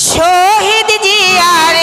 শহীদ জিয়ার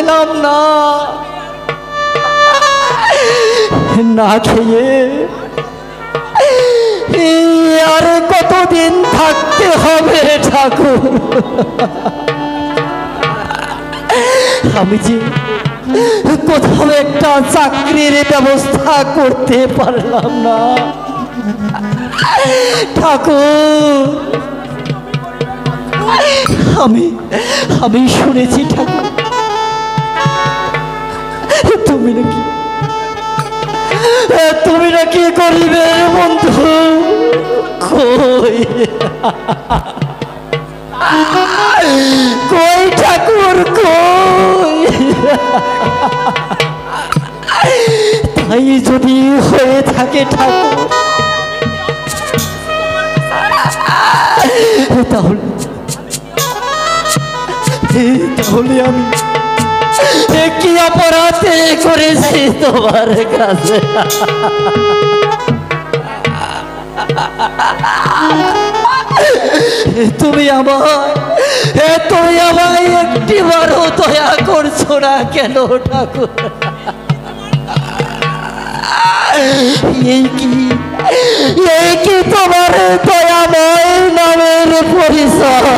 পেলাম না, না খেয়ে আর কতদিন থাকতে হবে ঠাকুর। আমি যে কোথাও একটা চাকরির ব্যবস্থা করতে পারলাম না ঠাকুর। আমি শুনেছি ঠাকুর, তুমি নাকি গরিবের বন্ধু। কই ঠাকুর কই? তাই যদি হয়ে থাকে ঠাকুর, তাহলে আমি কি অপরাধ করেছি তোমার কাছে? তুমি আমায় একটিবারও দয়া করছো না কেন ঠাকুর? এই কি তোমার দয়াময় নামের পরিচয়?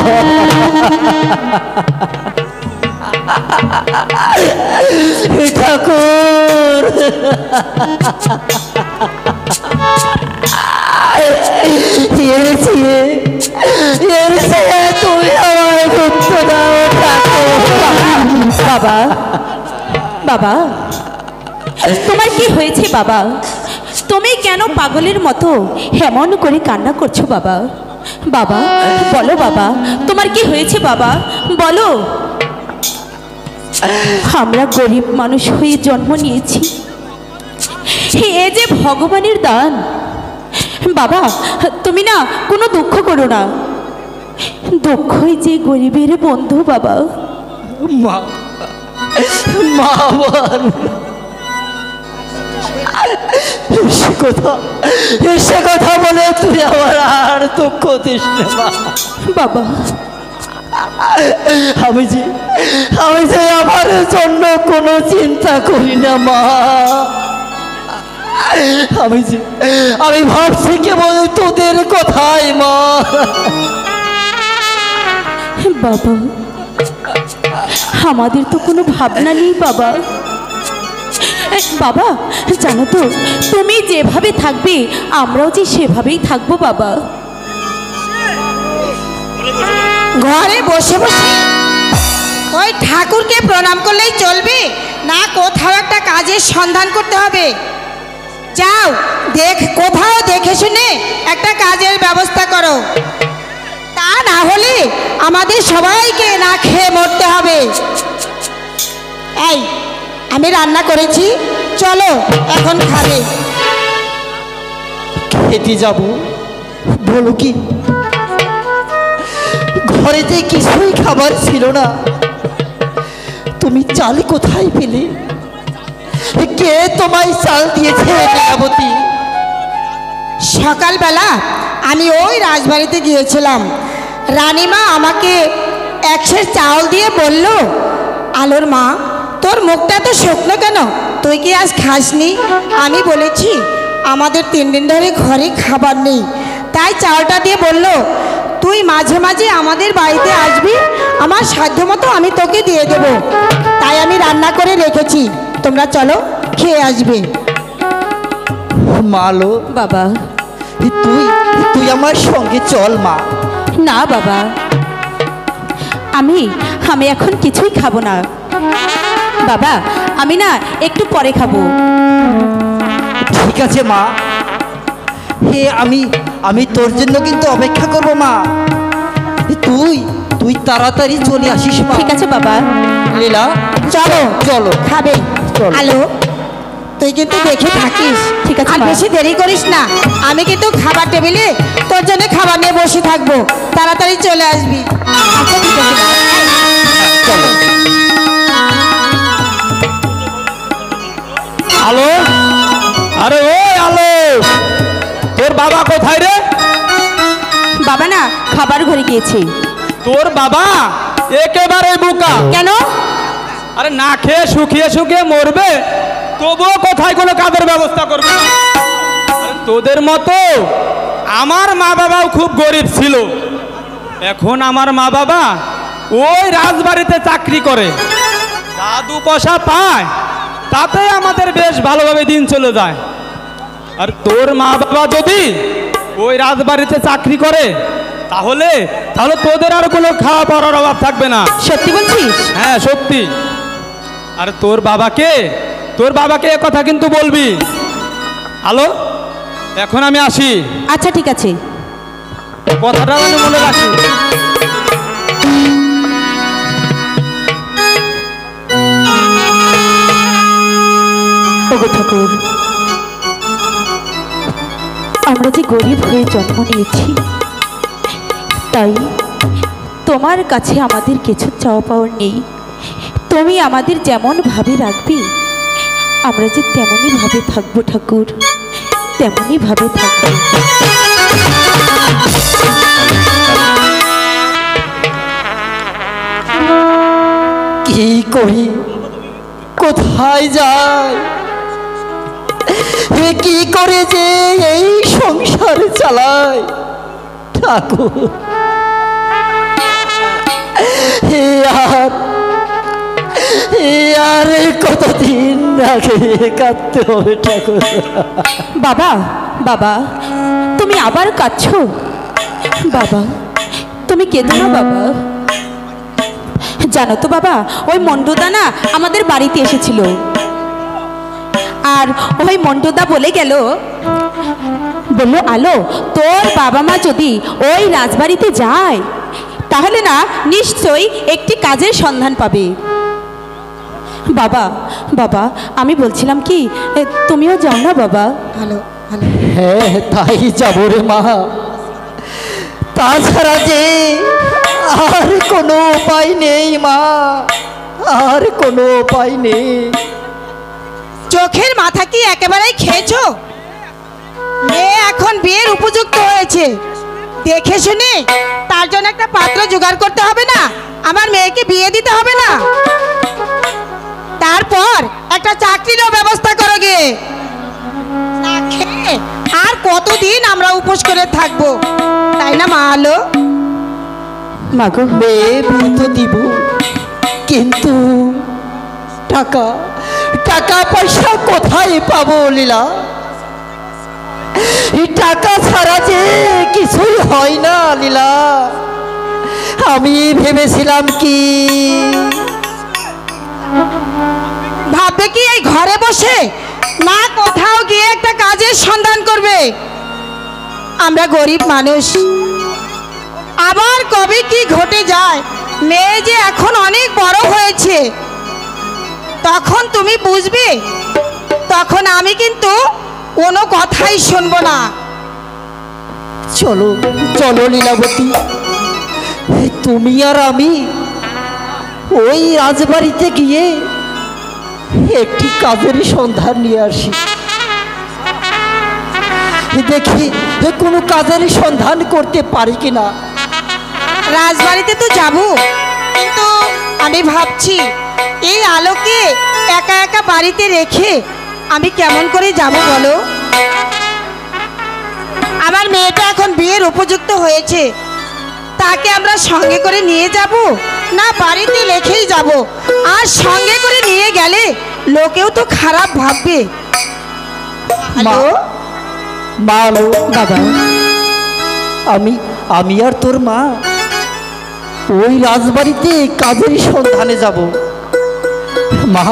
ঠাকুর তুমি আমায় দুঃখ দাও ঠাকুর। বাবা, বাবা, তোমার কি হয়েছে বাবা? তুমি কেন পাগলের মতো এমন করে কান্না করছো বাবা? বাবা বলো বাবা, তোমার কি হয়েছে বাবা? বলো। আমরা গরিব মানুষ হয়ে জন্ম নিয়েছি, এ যে ভগবানের দান। বাবা তুমি না কোনো দুঃখ করো না, দুঃখই যে গরিবের বন্ধু বাবা। মা সে কথা বলে তুই আমার আর দুঃখ দিস না বাবা। আমি যে আমার জন্য কোনো চিন্তা করি না মা। আমি ভাবছি কেবল তোদের কথাই মা। বাবা আমাদের তো কোনো ভাবনা নেই বাবা। বাবা জানো তো, তুমি যেভাবে থাকবে আমরাও যে সেভাবেই থাকবো বাবা। ঘরে বসে বসে ওই ঠাকুরকে প্রণাম করলেই চলবে না? কোথাও একটা কাজের সন্ধান করতে হবে। যাও কোথাও দেখে শুনে একটা কাজের ব্যবস্থা করো, তা না হলে আমাদের সবাইকে না খেয়ে মরতে হবে। এই আমি রান্না করেছি, চলো এখন খাবে। খেতে যাব বলো কি? ঘরেতে কিছুই খাবার ছিল না, তুমি চাল কোথায় পেলে? কে তোমায় চাল দিয়েছে লীলাবতী? সকালবেলা আমি ওই রাজবাড়িতে গিয়েছিলাম, রানীমা আমাকে 1 সের চাল দিয়ে বলল, আলোর মা তোর মুখটা তো শুকনো কেন, তুই কি আজ খাসনি? আমি বলেছি আমাদের 3 দিন ধরে ঘরে খাবার নেই, তাই চালটা দিয়ে বলল তুই মাঝে মাঝে আমাদের বাড়িতে আসবি, আমার সাধ্যমতো আমি তোকে দিয়ে দেব। তাই আমি রান্না করে রেখেছি, তোমরা চলো খেয়ে আসবে। মালো বাবা তুই আমার সঙ্গে চল মা। না বাবা, আমি এখন কিছুই খাবো না বাবা, আমি না একটু পরে খাবো। ঠিক আছে মা, আমি তোর জন্য কিন্তু অপেক্ষা করব মা। তুই তাড়াতাড়ি চলে আসিস মা। ঠিক আছে বাবা। লীলা চলো চলো খাবে। আলো তুই কিন্তু দেখে থাকিস, ঠিক আছে আর বেশি দেরি করিস না। আমি কিন্তু খাবার টেবিলে তোর জন্য খাবার নিয়ে বসে থাকবো, তাড়াতাড়ি চলে আসবি। আচ্ছা ঠিক আছে চলো। আলো, আরে ওই আলো, তোর বাবা কোথায় রে? বাবা না খাবার ঘরে গিয়েছে। তোর বাবা একেবারে বোকা। কেন? আরে না খেয়ে শুকিয়ে শুকিয়ে মরবে, তবুও কোথায় কোনো কাজের ব্যবস্থা করবে না। আরে তোদের মতো আমার মা বাবাও খুব গরিব ছিল। এখন আমার মা বাবা ওই রাজবাড়িতে চাকরি করে, যা দু পয়সা পায় তাতে আমাদের বেশ ভালোভাবে দিন চলে যায়। আর তোর মা বাবা যদি ওই রাজবাড়িতে চাকরি করে তাহলে তাহলে তোদের আর কোনো খাওয়া পড়ার অভাব থাকবে না। সত্যি বলছিস? হ্যাঁ সত্যি। আর তোর বাবাকে এ কথা কিন্তু বলবি। হ্যালো, এখন আমি আসি। আচ্ছা ঠিক আছে। কথাটা আমি মনে রাখি। ওগো ঠাকুর, আমরা যে গরিব হয়ে জন্ম নিয়েছি, তাই তোমার কাছে আমাদের কিছু চাওয়া পাওয়ার নেই। তুমি আমাদের যেমন ভাবে রাখবে আমরা যে তেমনই ভাবে থাকবো ঠাকুর, তেমনই ভাবে থাকবো। কি করি, কোথায় যাই, কি করে যে এই সংসার চালায় ঠাকুর। আর কতদিন আগে কাঁদতে হবে ঠাকুর। বাবা, বাবা তুমি আবার কাঁদছো? বাবা তুমি কেঁদো না বাবা। জানো তো বাবা, ওই মন্ডুদা না আমাদের বাড়িতে এসেছিল, আর ওই মন্ডুদা বলে গেল, বললো আলো তোর বাবা মা যদি ওই রাজবাড়িতে যায় তাহলে না নিশ্চয়ই একটি কাজের সন্ধান পাবে। বাবা, বাবা আমি বলছিলাম কি তুমিও যাও না বাবা। ভালো ভালো। হ্যাঁ তাই যাব রে মা, তাছাড়া যে আর কোনো উপায় নেই মা, আর কোনো উপায় নেই। চোখের মাথা কি একেবারেই খেয়েছো? মেয়ে এখন বিয়ের উপযুক্ত হয়েছে, দেখে শুনে তার জন্য একটা পাত্র জোগাড় করতে হবে না? আমার মেয়েকে বিয়ে দিতে হবে না? তারপর একটা চাকরিরও ব্যবস্থা করো গে। না খেয়ে আর কতদিন আমরা উপোস করে থাকবো, তাই না মা আলো? মাগো মেয়ে বিয়ে তো দিব, কিন্তু টাকা টাকা পয়সা কোথায় পাবো লীলা? এই টাকা ছাড়া যে কিছুই হয় না লীলা। আমি ভেবেছিলাম কি, ভাববে কি এই ঘরে বসে, না কোথাও গিয়ে একটা কাজের সন্ধান করবে? আমরা গরিব মানুষ, আবার কবে কি ঘটে যায়। মেয়ে যে এখন অনেক বড় হয়েছে, তখন তুমি বুঝবে, তখন আমি কিন্তু কোনো কথাই শুনবো না। চলো চলো লীলাবতী, তুমি আর আমি ওই রাজবাড়িতে গিয়ে একটি কাজের সন্ধান নিয়ে আসি। দেখি কোনো কাজের সন্ধান করতে পারি কিনা। রাজবাড়িতে তো যাব, কিন্তু আমি ভাবছি এই আলোকে একা একা বাড়িতে রেখে আমি কেমন করে যাব বলো? আমার মেয়েটা এখন বিয়ের উপযুক্ত হয়েছে, তাকে আমরা সঙ্গে করে নিয়ে যাব না বাড়িতে রেখেই যাব? আর সঙ্গে করে নিয়ে গেলে লোকেও তো খারাপ ভাববে। মা, মা আলো, বাবা আমি আর তোর মা ওই রাজবাড়িতে কাজের সন্ধানে যাব। মা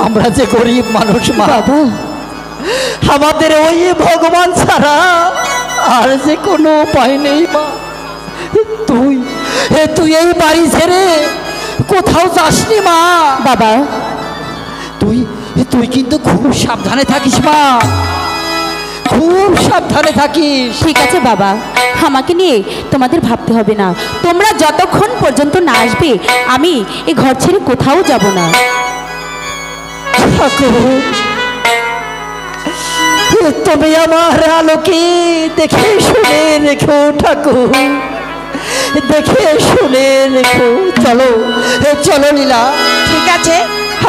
আমরা যে গরিব মানুষ মা, বাবা আমাদের ওই ভগবান ছাড়া আর যে কোনো উপায় নেই মা। তুই এই বাড়ি ছেড়ে কোথাও যাসনি মা। বাবা তুই কিন্তু খুব সাবধানে থাকিস মা, খুব সাবধানে থাকিস। ঠিক আছে বাবা, আমাকে নিয়ে তোমাদের ভাবতে হবে না। তোমরা যতক্ষণ পর্যন্ত না আসবে আমি এই ঘর ছেড়ে কোথাও যাব না। ঠাকুর তুমি আমার আলোকে দেখে শুনে রেখো ঠাকুর, দেখে শুনে রেখো। চলো চলো লীলা। ঠিক আছে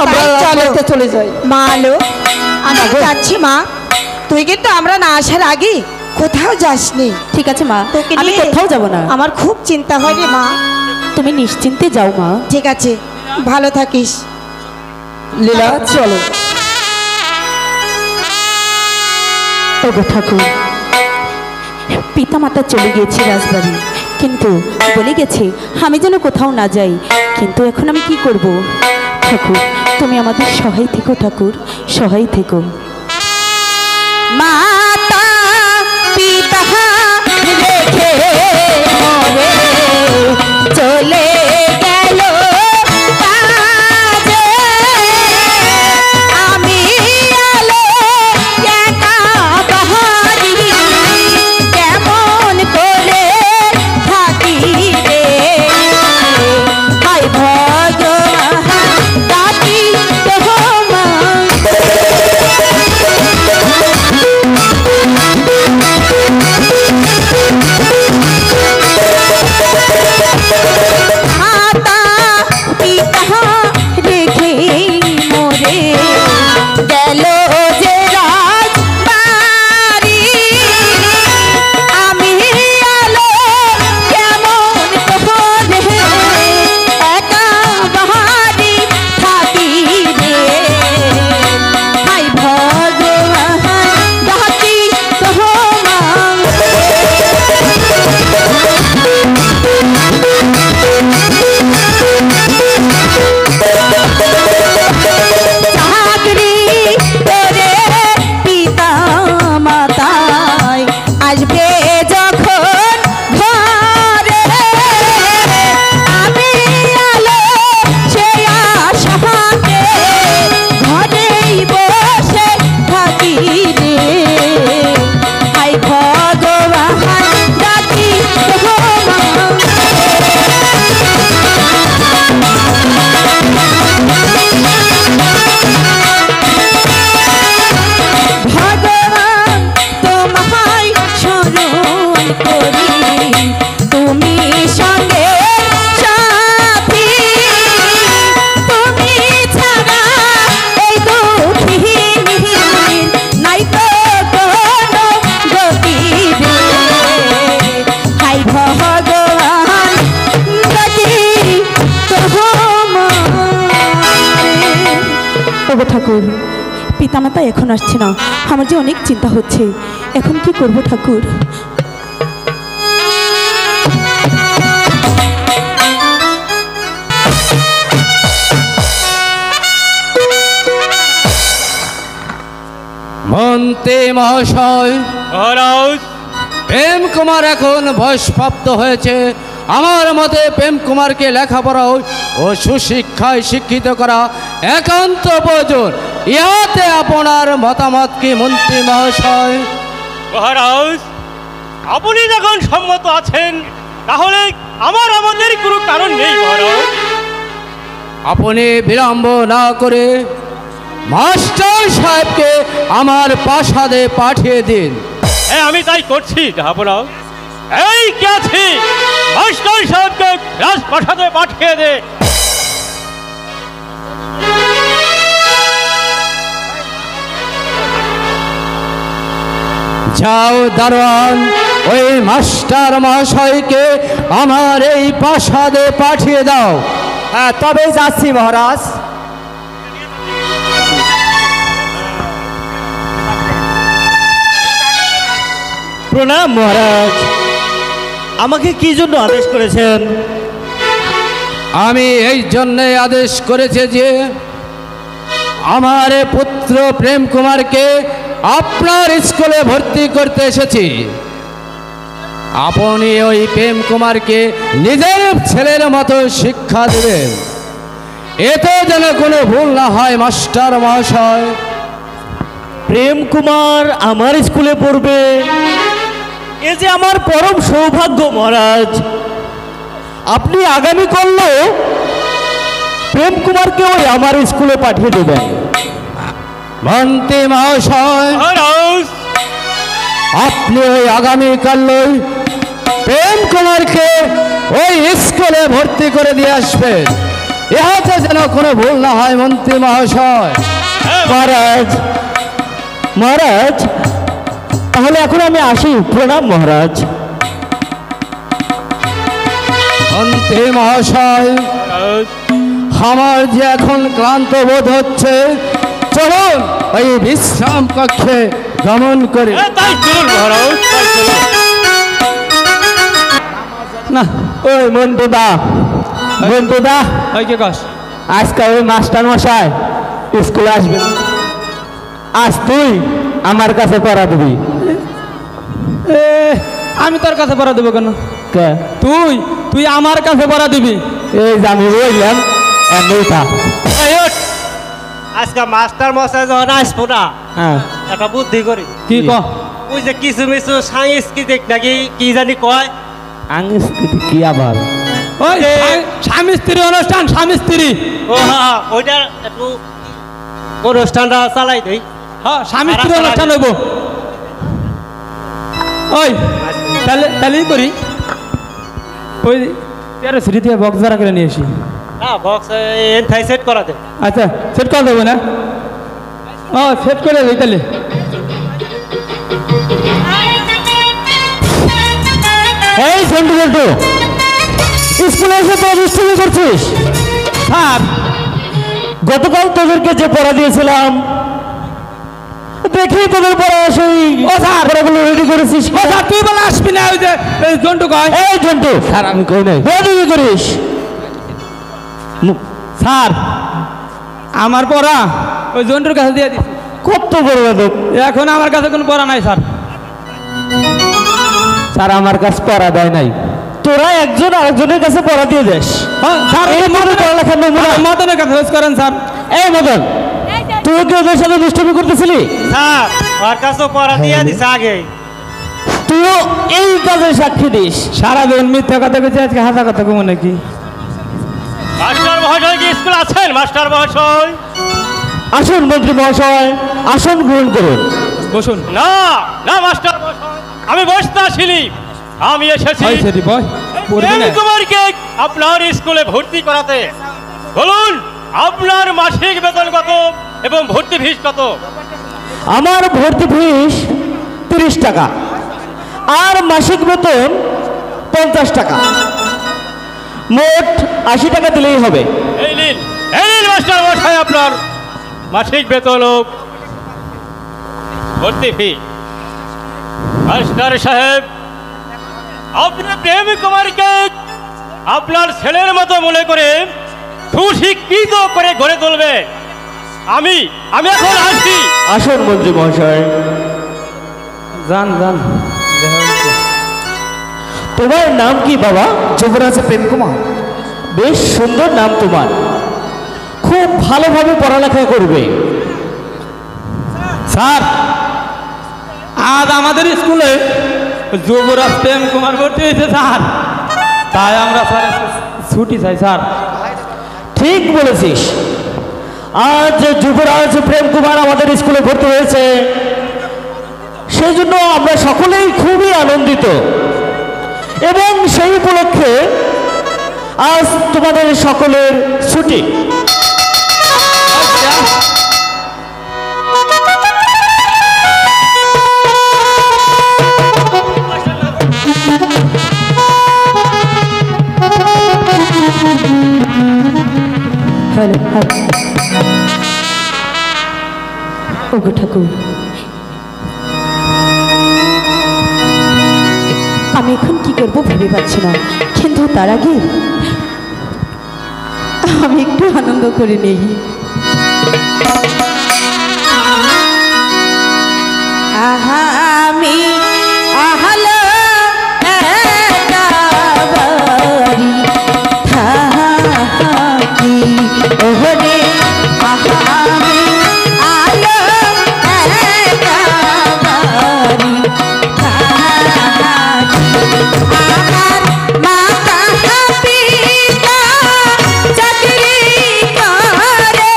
আমরা তাই চলো। রাজবাড়িতে চলে যাই। মা আলো আমি মা গো। যাচ্ছি মা, তুই কিন্তু আমরা না আসার আগে কোথাও যাসনি। ঠিক আছে মা, তোকে আমি নিয়ে কোথাও যাব না। আমার খুব চিন্তা হয় রে মা। তুমি নিশ্চিন্তে যাও মা। ঠিক আছে, ভালো থাকিস। লীলা চলো। ওগো ঠাকুর, পিতা মাতা চলে গিয়েছে রাজবাড়ি, কিন্তু বলে গেছে আমি যেন কোথাও না যাই। কিন্তু এখন আমি কি করব? ঠাকুর, তুমি আমাদের সহায় থেকো ঠাকুর, সহায় থেকো। মাতা পিতা রেখে মরে চলে গেল কাজে, আমি আলো একা বাহারি, কেমন করে থাকি রে, হায় ভগবান ডাকি তোমায়। মাতা পিতা রেখে মোরে গেল যে রাজবাড়ি, আমি আলো কেমন করে একা বাহারি থাকি রে, হায় ভগবান ডাকি তোমায়। চাকরি করে পিতা মাতায় আসবে যখন ঘরে, আমি আলো সে আশাতে ঘরেই বসে থাকি রে, হায় ভগবান ডাকি তোমায়। ভগবান তোমায় স্মরণ করি, তুমি সঙ্গে সাথী, তুমি ছাড়া এই দুঃখিনীর নাই তো কোনো গতি রে, হায় ভগবান ডাকি তোমায়। ওগো ঠাকুর, পিতামাতা এখন আসছে না, আমার যে অনেক চিন্তা হচ্ছে, এখন কি করব ঠাকুর? মন্ত্রী মহাশয়, মহারাজ, প্রেম কুমার এখন বয়সপ্রাপ্ত হয়েছে। আমার মতে প্রেম কুমারকে লেখাপড়া ও সুশিক্ষায় শিক্ষিত করা একান্ত প্রয়োজন। ইহাতে আপনার মতামত কি মন্ত্রী মহাশয়? মহারাজ, আপনি যখন সম্মত আছেন তাহলে আমাদের কোনো কারণ নেই মহারাজ। আপনি বিলম্ব না করে মাস্টার সাহেবকে আমার প্রাসাদে পাঠিয়ে দিন। হ্যাঁ, আমি তাই করছি জাহাপনা। এই কে আছি, মাস্টার সাহেবকে রাজপ্রাসাদে পাঠিয়ে দে। যাও দারোয়ান, ওই মাস্টার মহাশয়কে আমার এই প্রাসাদে পাঠিয়ে দাও। হ্যাঁ, তবে যাচ্ছি মহারাজ। প্রণাম মহারাজ, আমাকে কি জন্য আদেশ করেছেন? আমি এই জন্যে আদেশ করেছি যে আমার পুত্র প্রেম কুমারকে আপনার স্কুলে ভর্তি করতে এসেছি। আপনি ওই প্রেম কুমারকে নিজের ছেলের মতো শিক্ষা দেবেন, এতে যেন কোনো ভুল না হয় মাস্টার মহাশয়। প্রেম কুমার আমার স্কুলে পড়বে, এ যে আমার পরম সৌভাগ্য মহারাজ। আপনি আগামী করলেও প্রেম কুমারকে ওই আমার স্কুলে পাঠিয়ে দেবেন। মন্ত্রী মহাশয়, মহারাজ, আপনি ওই আগামীকালই প্রেম কুমারকে ওই স্কুলে ভর্তি করে দিয়ে আসবেন। ইহাতে যেন কোনো ভুল না হয় মন্ত্রী মহাশয়। মহারাজ, মহারাজ, তাহলে এখন আমি আসি। প্রণাম মহারাজ। মন্ত্রী মহাশয়, আমার যে এখন ক্লান্ত বোধ হচ্ছে, চলুন ওই বিশ্রাম কক্ষে গমন করি। তাই চলুন মহারাজ, তাই চলুন। না, ওই মন্টুদা, মন্টুদা, ওই কে কস? আজকে ওই মাস্টার মশাই স্কুলে আসবে। আজ তুই আমার কাছে পড়া দিবি। এ, আমি তোর কাছে পড়া দেবো কেন? কে? তুই তুই আমার কাছে পড়া দিবি? এই যে আমি বললাম এমনি থাক। এই ওঠ। আজকে মাস্টার মশাই যখন আসবো না, হ্যাঁ, একটা বুদ্ধি করি। কি ক? ওই যে কিছু মিছু সাংস্কৃতিক নাকি কি জানি কয়, সাংস্কৃতিক কি আবার? ওই স্বামী স্ত্রী অনুষ্ঠান, স্বামী স্ত্রী। ও হ্যাঁ, ওইটার একটু অনুষ্ঠানটা চালাই দেই। হ্যাঁ, স্বামী স্ত্রী অনুষ্ঠান হইব। ওই তাহলেই করি। ওই 13 সিঁড়ি দিয়ে বক্স ভাড়া করে নিয়ে আসি। হ্যাঁ, বক্স এনথাই সেট করা দে। আচ্ছা, সেট করে দেবো না? ও, সেট করে দেই তাহলে। এই সন্টু বল্টু, স্কুলে এসে তো দুষ্টুমি করছিস? স্যার, গতকাল তোদেরকে যে পড়া দিয়েছিলাম, দেখি তোদের পড়া সেই পড়াগুলো রেডি করেছিস। ও স্যার, তুই বলে আসবি না? ওই যে জন্টু কয়। এই জন্টু, স্যার আমি কই নাই, রেডি করিস। স্যার, আমার পড়া ওই জন্টুর কাছে দিয়ে দিচ্ছি। কত বড় বেদক! এখন আমার কাছে কোনো পড়া নাই স্যার। স্যার আমার কাছে পড়া দেয় নাই, তোরা একজন আরেকজনের কাছে পড়া দিয়ে দেস। হ্যাঁ স্যার, এই মতো পড়ালেখার নমুনা। মদনের কাছে হোস করেন স্যার। এই মদন, তুই কি ওদের সাথে দুষ্টুমি করতেছিলি? স্যার, ওর কাছেও পড়া দিয়ে দিছে আগে। তুইও এই কাজের সাক্ষী দিস। সারাদিন মিথ্যা কথা বলছে, আজকে হাসা কথা কমো নাকি? মাস্টার মহাশয় কি স্কুল আছেন? মাস্টার মহাশয়, আসুন মন্ত্রী মহাশয়, আসন গ্রহণ করুন। বসুন। না না মাস্টার মহাশয়, আমি বসতে আসিনি, আমি এসেছি ওই সেটি বয়, পড়বি না? প্রেম কুমারকে আপনার স্কুলে ভর্তি করাতে। বলুন, আপনার মাসিক বেতন কত এবং ভর্তি ফিস কত? আমার ভর্তি ফিস 30 টাকা আর মাসিক বেতন 50 টাকা, মোট 80 টাকা দিলেই হবে। এই নিন, এই নিন মাস্টার মশাই, আপনার মাসিক বেতন ও ভর্তি ফি। মাস্টার সাহেব, আপনি প্রেম কুমারকে আপনার ছেলের মতো মনে করে সুশিক্ষিত করে গড়ে তুলবে। আমি এখন আসছি। আসুন মন্ত্রী মহাশয়। যান যান। তোমার নাম কি বাবা? যুবরাজ প্রেম কুমার। বেশ সুন্দর নাম তোমার, খুব ভালোভাবে পড়ালেখা করবে। স্যার, আজ আমাদের স্কুলে যুবরাজ প্রেম কুমার ভর্তি হয়েছে স্যার, তাই আমরা স্যার ছুটি চাই স্যার। ঠিক বলেছিস, আজ যুবরাজ প্রেম কুমার আমাদের স্কুলে ভর্তি হয়েছে, সেই জন্য আমরা সকলেই খুবই আনন্দিত এবং সেই উপলক্ষে আজ তোমাদের সকলের ছুটি। হ্যালো, ওগো ঠাকুর, আমি এখন কি করবো ভেবে পাচ্ছি না, কিন্তু তার আগে আমি একটু আনন্দ করে নেই। আহা আমি আহালো একাবারি থাকি ওহরে, আহা আমি আলো একাবারি থাকি। আমার মাতা পিতা চাকরি করে,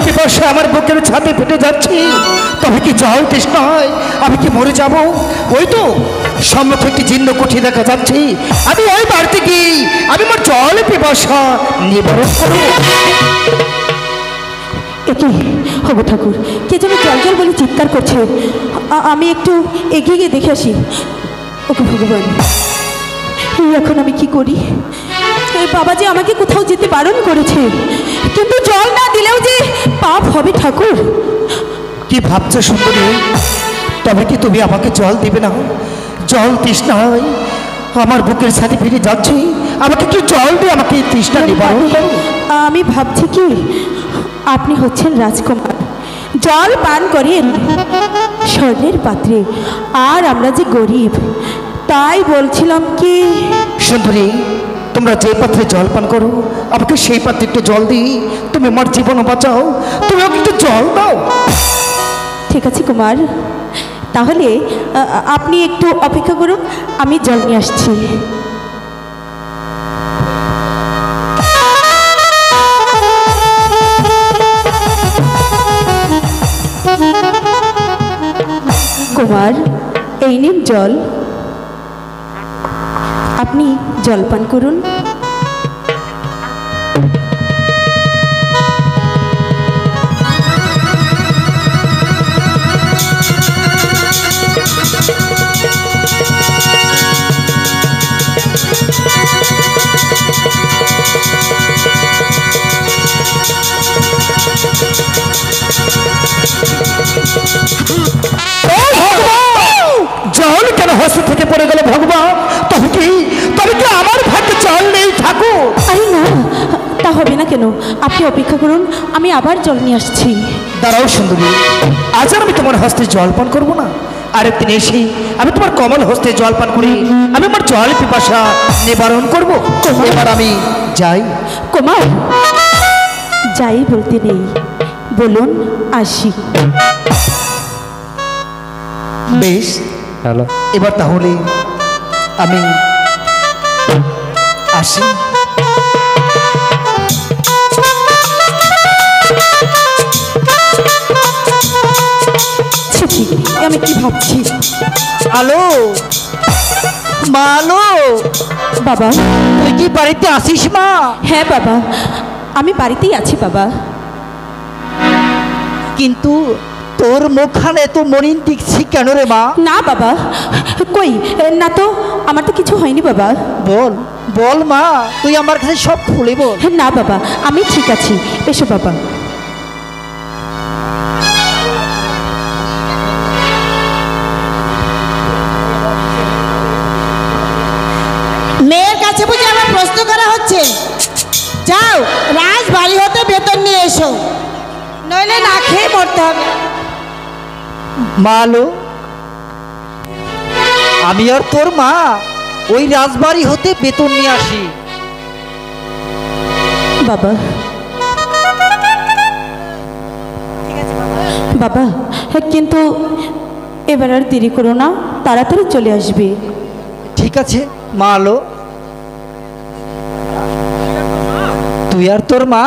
পিপাসা আমার বুকের ছাদে ফেটে যাচ্ছে, তবে কি জল তৃষ্ণা হয়? আমি কি মরে যাব? ওই তো সম্মুখে একটি জীর্ণ কুঠি দেখা যাচ্ছে, আমি ওই বাড়িতে গিয়ে আমি আমার জল পিপাসা নিবারণ করব। একে হবো ঠাকুর, কে যেন জল জল বলে চিৎকার করছে। আমি একটু এগিয়ে গিয়ে দেখে আসি। ওকে ভগবান, এখন আমি কি করি? বাবা যে আমাকে কোথাও যেতে বারণ করেছে, কিন্তু জল না দিলেও যে পাপ হবে ঠাকুর। কি ভাবছো সুন্দরী? তবে কি তুমি আমাকে জল দিবে না? জল তৃষ্ণা হয়, আমার বুকের সাথে ফিরে যাচ্ছে, আমাকে কি জল দিয়ে আমাকে তৃষ্ণা নিবারণ করো। আমি ভাবছি কি, আপনি হচ্ছেন রাজকুমার, জল পান করেন স্বর্ণের পাত্রে, আর আমরা যে গরিব, তাই বলছিলাম কি। সুন্দরী, তোমরা যে পাত্রে জল পান করো, আমাকে সেই পাত্রে একটু জল দিই, তুমি আমার জীবন বাঁচাও, তুমি আমাকে একটু জল দাও। ঠিক আছে কুমার, তাহলে আপনি একটু অপেক্ষা করুন, আমি জল নিয়ে আসছি। কুমার, এই নিন জল, আপনি জল পান করুন। জল কেন হস্ত থেকে পড়ে গেল ভগবান? তবে কি আমার ভাগ্যে জল নেই ঠাকুর? আরে না, তা হবে না কেন, আপনি অপেক্ষা করুন, আমি আবার জল নিয়ে আসছি। দাঁড়াও সুন্দরী, আজ আর আমি তোমার হস্তে জল পান করবো না, আরেকদিন এসে আমি তোমার কমল হস্তে জল পান করি, আমি আমার জল পিপাসা নিবারণ করবো। এবার আমি যাই। কুমার, যাই বলতে নেই, বলুন আসি। বেশ, হ্যালো, এবার তাহলে আমি আসি। আমি কি ভাবছি? আলো, মা আলো, বাবা তুই কি বাড়িতে আসিস মা? হ্যাঁ বাবা, আমি বাড়িতেই আছি বাবা। কিন্তু তোর মুখখানে এত মলিন দেখছি কেন রে মা? না বাবা, কই না তো, আমার তো কিছু হয়নি বাবা। বল বল মা, তুই আমার কাছে সব খুলে বল। না বাবা, আমি ঠিক আছি, এসো বাবা। মেয়ের কাছে বুঝে আমার প্রশ্ন করা হচ্ছে? যাও রাজবাড়ি হতে বেতন নিয়ে এসো, নইলে না খেয়ে মরতে হবে। মা আলো, আমি আর তোর মা ওই রাজবাড়ি হতে বেতন নিয়ে আসি। বাবা বাবা, কিন্তু এবার আর দেরি করো না, তাড়াতাড়ি চলে আসবে। ঠিক আছে মা আলো, তুই আর তোর মা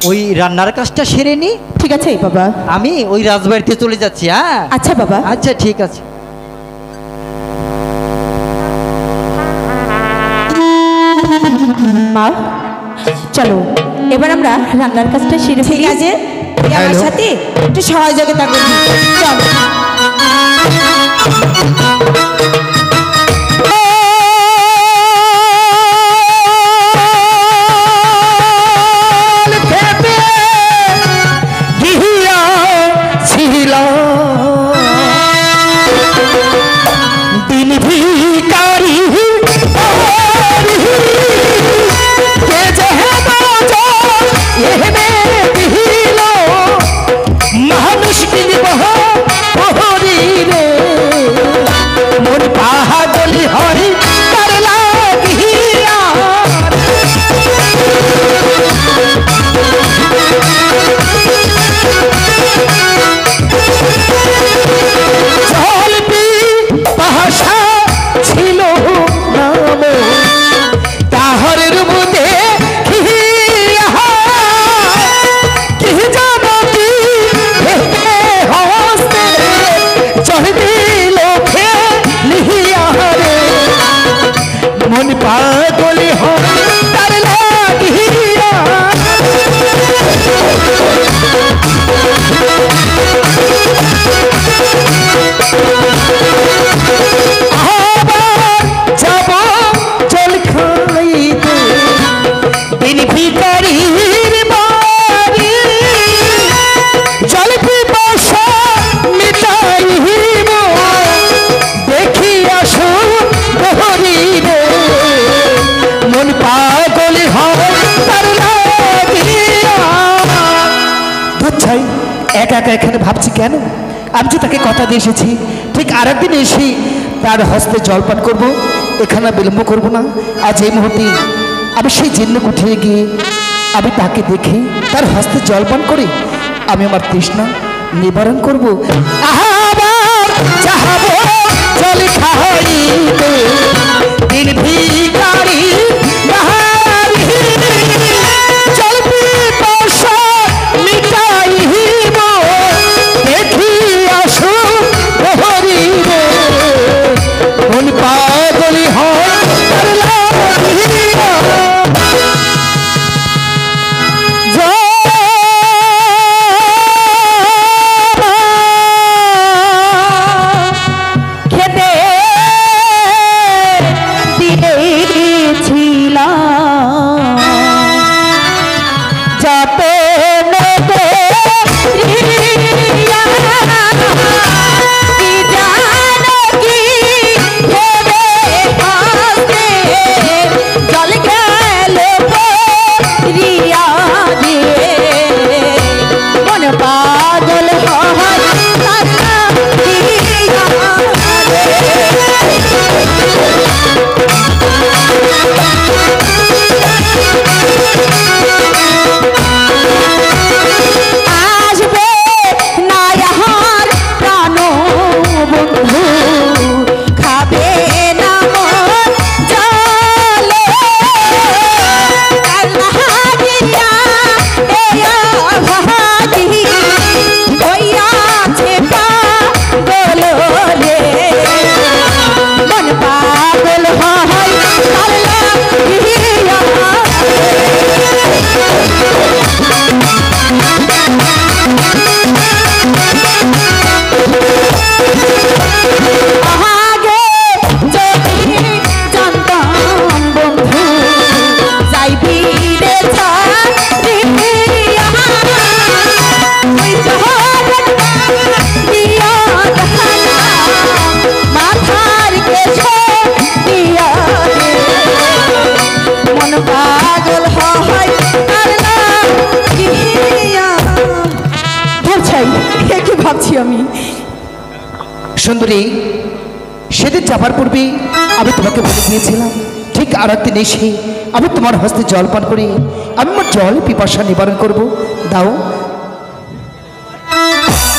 ওই রান্নার কাজটা সেরে নি। ঠিক আছে বাবা, আমি ওই রাজবাড়িতে চলে যাচ্ছি। হ্যাঁ আচ্ছা বাবা। আচ্ছা ঠিক আছে। মা চলো, এবার আমরা রান্নার কাজটা সেরে ঠিক ফেলি। আছে, তুই আমার হ্যালো। সাথে একটু সহযোগিতা করবি, চল। দিন ভিকারি কে যে মানুষ কিনব রে, এখানে ভাবছি কেন? আমি যে তাকে কথা দিয়ে এসেছি, ঠিক আর একদিন এসে তার হস্তে জলপান করব, এখানে বিলম্ব করব না। আজ এই মুহূর্তে আমি সেই জিন্ন উঠিয়ে গিয়ে আমি তাকে দেখে তার হস্তে জলপান করে আমি আমার তৃষ্ণা নিবারণ করব। আবার চাহাবো জল খাইতে দিন ভিখারি বাহারি, জল পিপাসা মিটাইব, দেখি আসো প্রহরী রে, মন পাগলি হয় তার লাগিয়া। খেতে দিয়েছিলাম যত জল গেল রিয়া দিয়ে মন পাগল হয় আসবে না ইহার প্রাণ বন্ধু, খাবে না মন জলে, আল্লাহ দিয়া এয়া ভাগি হইয়াছে পাগল রে, মন পাগল হয় আল্লাহ দিয়া। আগে যদি জানতাম বন্ধু যাইবি রে ছাড়িয়া, ওই জহরত দিয়া ধানা মাথার কেশে দিয়া রে, মন পাগল হয় আর না গিয়া। ভাবছাই কি ভাবছি আমি? সুন্দরী, সেদিন যাবার পূর্বে আমি তোমাকে বলে দিয়েছিলাম ঠিক আর একদিন এসে আমি তোমার হস্তে জলপান করে আমি আমার জল পিপাসা নিবারণ করব। দাও।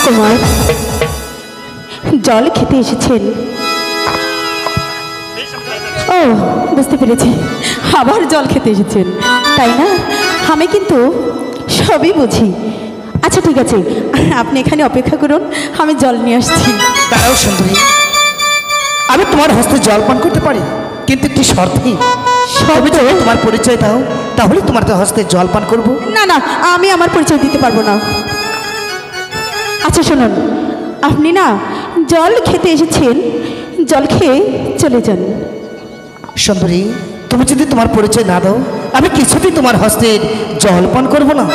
কুমার জল খেতে এসেছেন? ও বুঝতে পেরেছি, আবার জল খেতে এসেছেন তাই না? আমি কিন্তু সবই বুঝি। আচ্ছা ঠিক আছে, আপনি এখানে অপেক্ষা করুন, আমি জল নিয়ে আসছি। দাঁড়াও সুন্দরী, আমি তোমার হস্তে জলপান করতে পারি, কিন্তু একটি শর্তে। তুমি যদি তোমার পরিচয় দাও তাহলে তোমার হস্তে জলপান করব। না না, আমি আমার পরিচয় দিতে পারবো না। আচ্ছা শুনুন, আপনি না জল খেতে এসেছেন, জল খেয়ে চলে যান। সুন্দরী, তুমি যদি তোমার পরিচয় না দাও আমি কিছুতেই তোমার হস্তে জলপান করব না।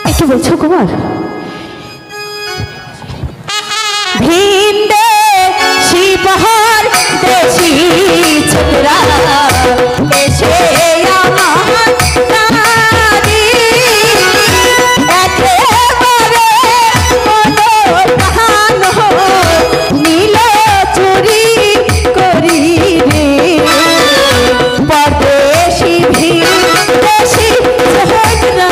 একটু বলছো কুমার? ভিন্দে শিবহর দেশি ছোকরা এসে আমার নারী, একেবারে মনোপ্রাণ নীল চুরি করি রে, পরদেশি ভিনদেশি ছোকরা।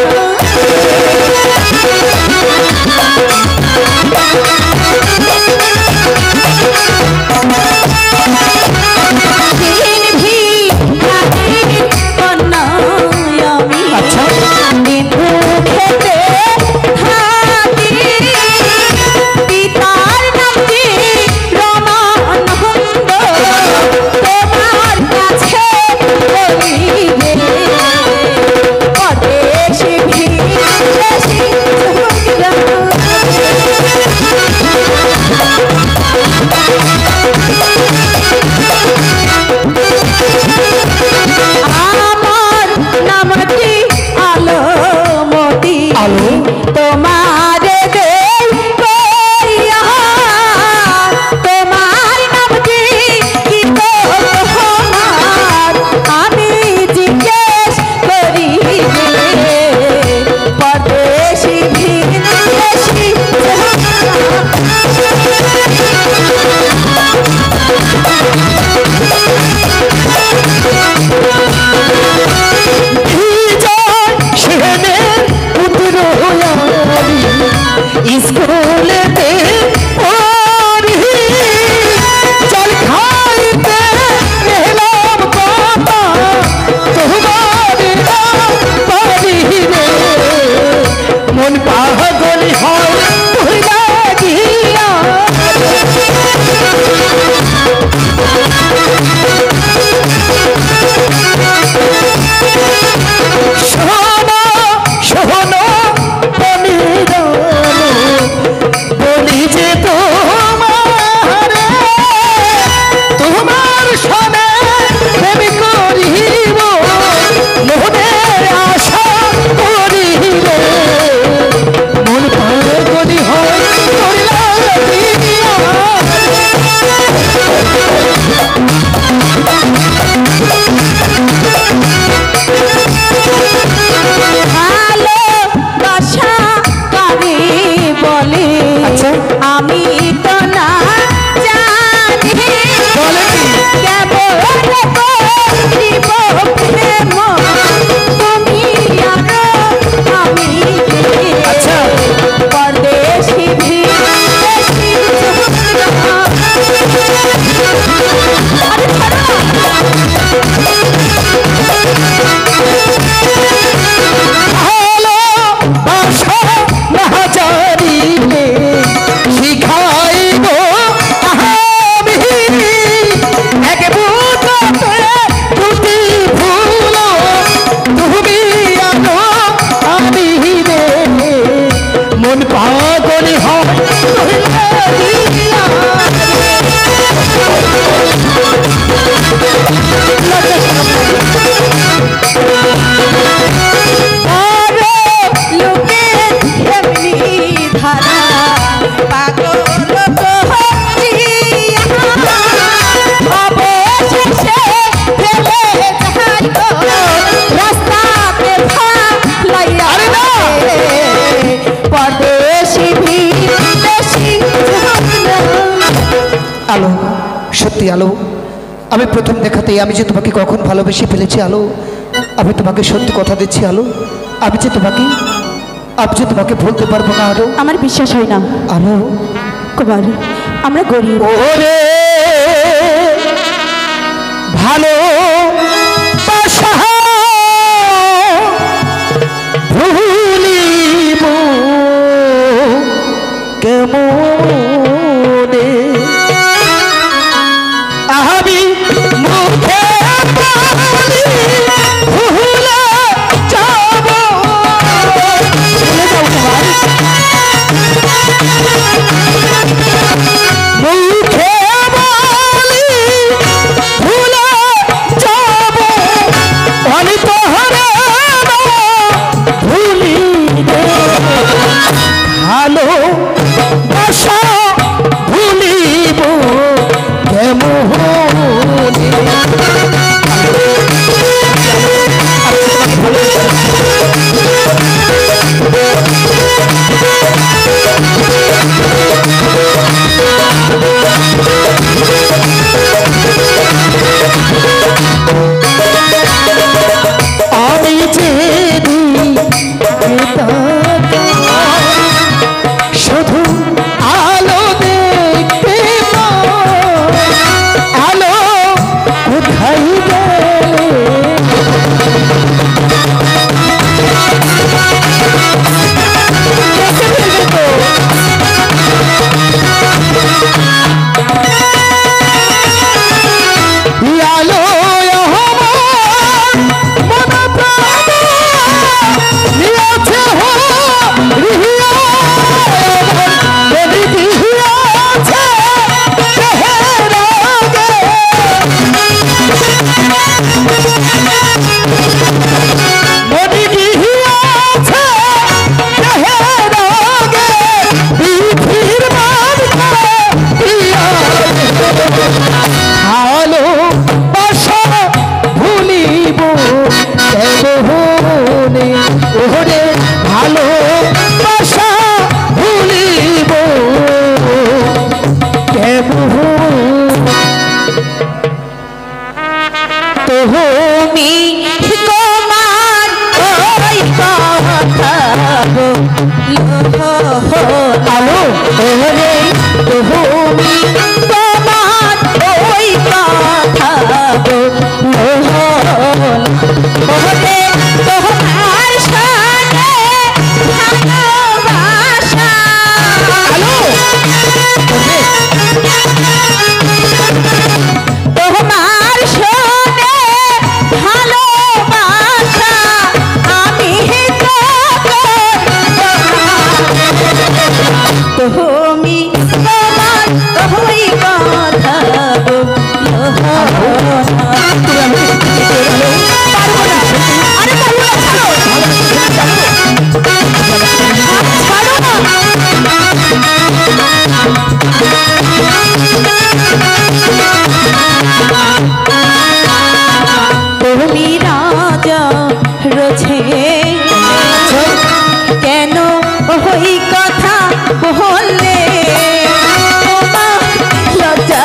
আলো, সত্যি আলো, আমি প্রথম দেখাতেই আমি যে তোমাকে কখন ভালোবেসে ফেলেছি আলো, আমি তোমাকে সত্যি কথা দিচ্ছি আলো, আমি যে তোমাকে ভুলতে পারবো না আলো। আমার বিশ্বাস হয় না আলো কুমার, আমরা গরিব। ওরে ভালো বাসা ভুলিব কেমনে, আমি মুখে বলি ভুলে যাব। ভুলে যাও তোমার মুখে বলি ভুলে যাব, আমি তো হারে ভুলিবে ভালো বাসা ভুলিব কেমনে। আমি যে শুধু আলো দেখতে পাই, আলো কোথায় গেলে আলো ভালো বাসা ভুলিব কেমনে, ওরে ভালো বাসা ভুলিব কেমনে। তুমি তোমার ওই কথা আলো ওরে তুমি তোমার ওই কথা ওরে তোমার সাথে ভালোবাসা। তোমার শোনে ভালোবাসা, আমি তুমি তোমার ওই কথা তুমি রাজা রোছে কেন ওই কথা বললে, লজ্জা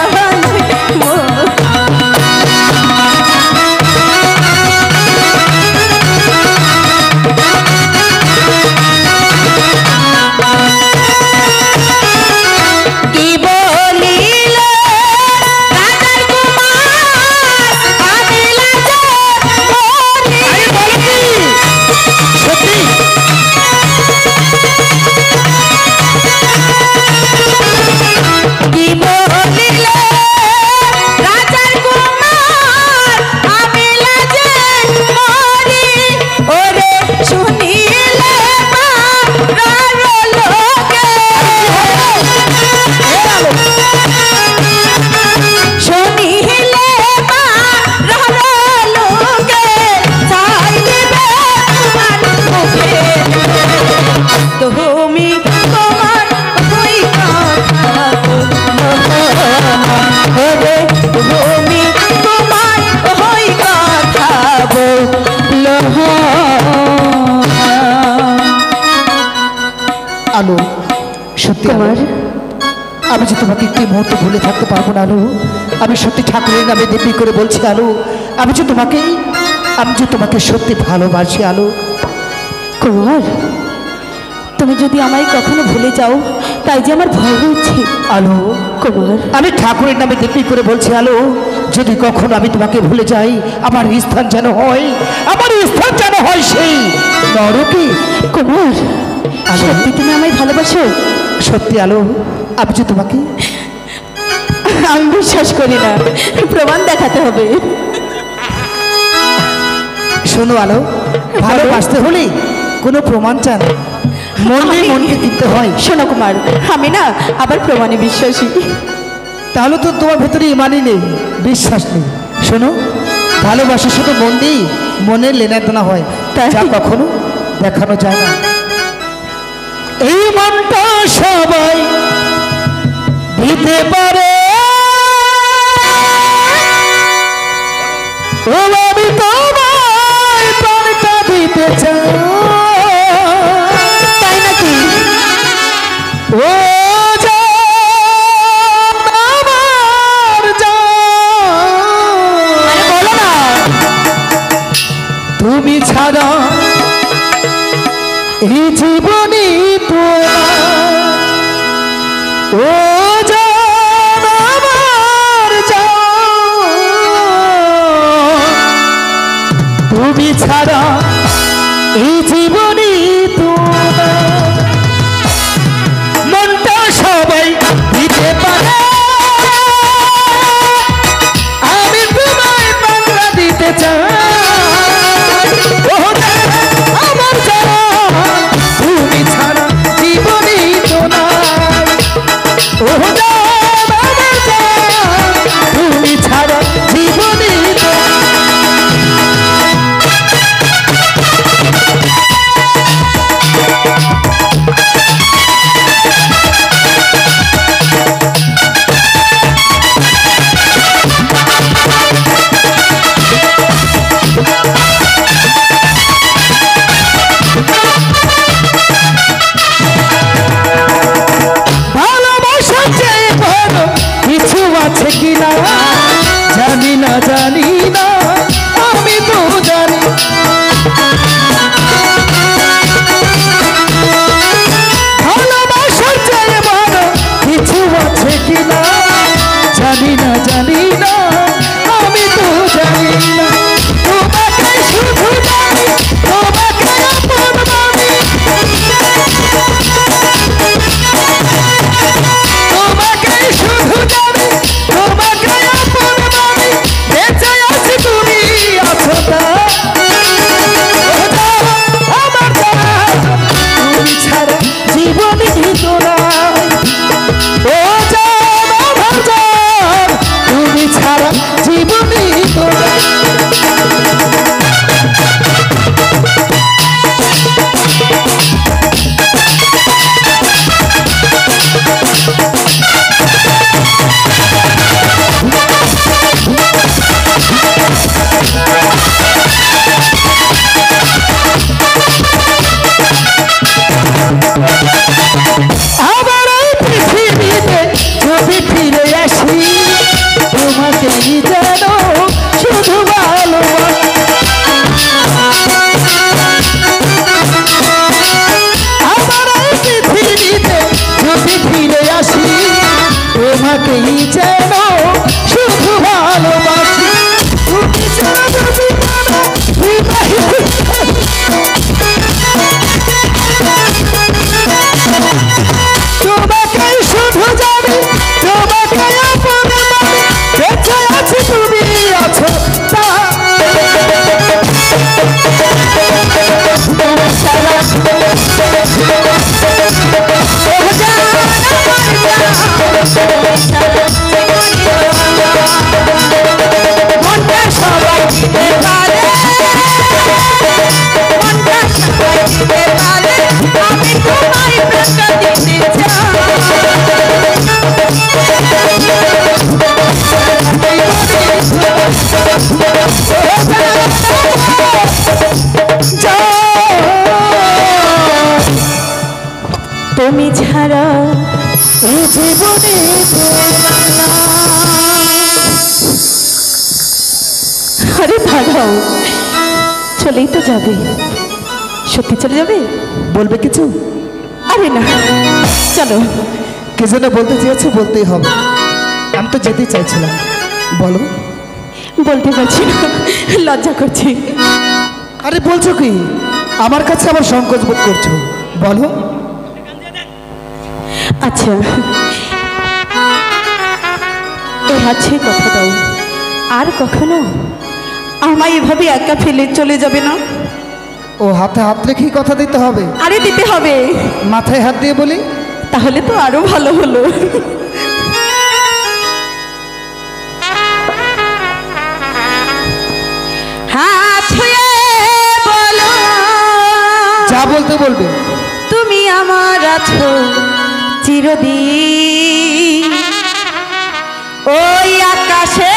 কি বলিল রাজার কুমার, আমি লাজে মরি। সত্যি কি বলিল রাজার কুমার, আমি লাজে মরি। ওরে শুনিলে পাড়ার লোকে, শুনিলে পাড়ার লোকে ছাই দিবে তোমার মুখে। তুমি তোমার ওই কথা ওরে তুমি তোমার ওই কথা বলো। আলো সত্যি আলো, কুমার, আমি আমি যে তোমাকে একটি মুহূর্ত ভুলে থাকতে পারবো না আলো। আমি সত্যি ঠাকুরের নামে দিব্যি করে বলছি আলো, আমি যে তোমাকে সত্যি ভালোবাসি আলো। কুমার, তুমি যদি আমায় কখনো ভুলে যাও তাই যে আমার ভয় হচ্ছে আলো। কুমার, আমি ঠাকুরের নামে দিব্যি করে বলছি আলো, যদি কখনো আমি তোমাকে ভুলে যাই আমার স্থান যেন হয় সেই নরকে। কুমার, সত্যি তুমি আমায় ভালোবাসো? সত্যি আলো, আমি যে তোমাকে আমি বিশ্বাস করি না, প্রমাণ দেখাতে হবে। শোনো আলো, ভালোবাসতে হলে কোনো প্রমাণ চান, মনকে দিতে হয়। শোনো কুমার, আমি না আবার প্রমাণে বিশ্বাসী। তাহলে তো তোমার ভেতরে ইমানই নেই, বিশ্বাস নেই। শোনো, ভালোবাসা শুধু মনের লেনাদেনা হয়, যা কখনো দেখানো যায় না। এই মনটা সবাই দিতে পারে, ও আমি তোমায় প্রাণটা দিতে চাই। তাই নাকি? ও তুমি ছাড়া এই জীবনে ও জান আমার জান, তুমি ছাড়া এই জীবনে মনটা সবাই দিতে পারে, আমি তোমায় বাংলা দিতে চাই। তুমি ছাড়া জীবনে তো নাই, তুমি ছাড়া জীবনে তো কিনা জানি না আমি তো জানি, ভালোবাসার চেয়ে বড় কিছু আছে কিনা জানি না আমি তো জানি না। তোমাকে শুধু জানি, তোমাকে আপন মানি, তোমাকে শুধু জানি, তোমাকে আপন মানি, বেঁচে আছি তুমি আছো তা আমার জান, তুমি ছাড়া জীবনে তো নাই, ও জান আমার জান, তুমি ছাড়া জীবনে তো নাই। আবার এই পৃথিবীতে যদি ফিরে আসি, তোমাকে যেন শুধু ভালোবাসি। আবার এই পৃথিবীতে যদি ফিরে আসি, তোমাকে যেন শুধু ভালোবাসি। তুমি ছাড়া যদি তোমাকে শুধু জানি, তোমাকে আপন মানি, বেঁচে আছি তুমি আছো তা মনটা সবাই দিতে পারে, মনটা সবাই দিতে পারে, আমি তোমায় প্রাণটা দিতে চাই। তুমি ছাড়া এই জীবনে দাঁড়াও, চলেই তো যাবে। সত্যি চলে যাবে? বলবে কিছু? আরে না, চলো। কে যেন বলতে চেয়েছো, বলতেই হবে। আমি তো যেতেই চাইছিলাম, বলো। বলতে পারছি না, লজ্জা করছি। আরে বলছো কি? আমার কাছে আবার সংকোচ বোধ করছো, বলো। আচ্ছা, এ হাতে কথা দাও, আর কখনো আমায় এভাবে একা ফেলে চলে যাবে না। ও হাতে হাত রেখেই কথা দিতে হবে? আরে দিতে হবে। মাথায় হাত দিয়ে বলি? তাহলে তো আরো ভালো হলো। হাত ছুঁয়ে বলো, যা বলতে বলবে। তুমি আমার আছো চিরদিন, ওই আকাশে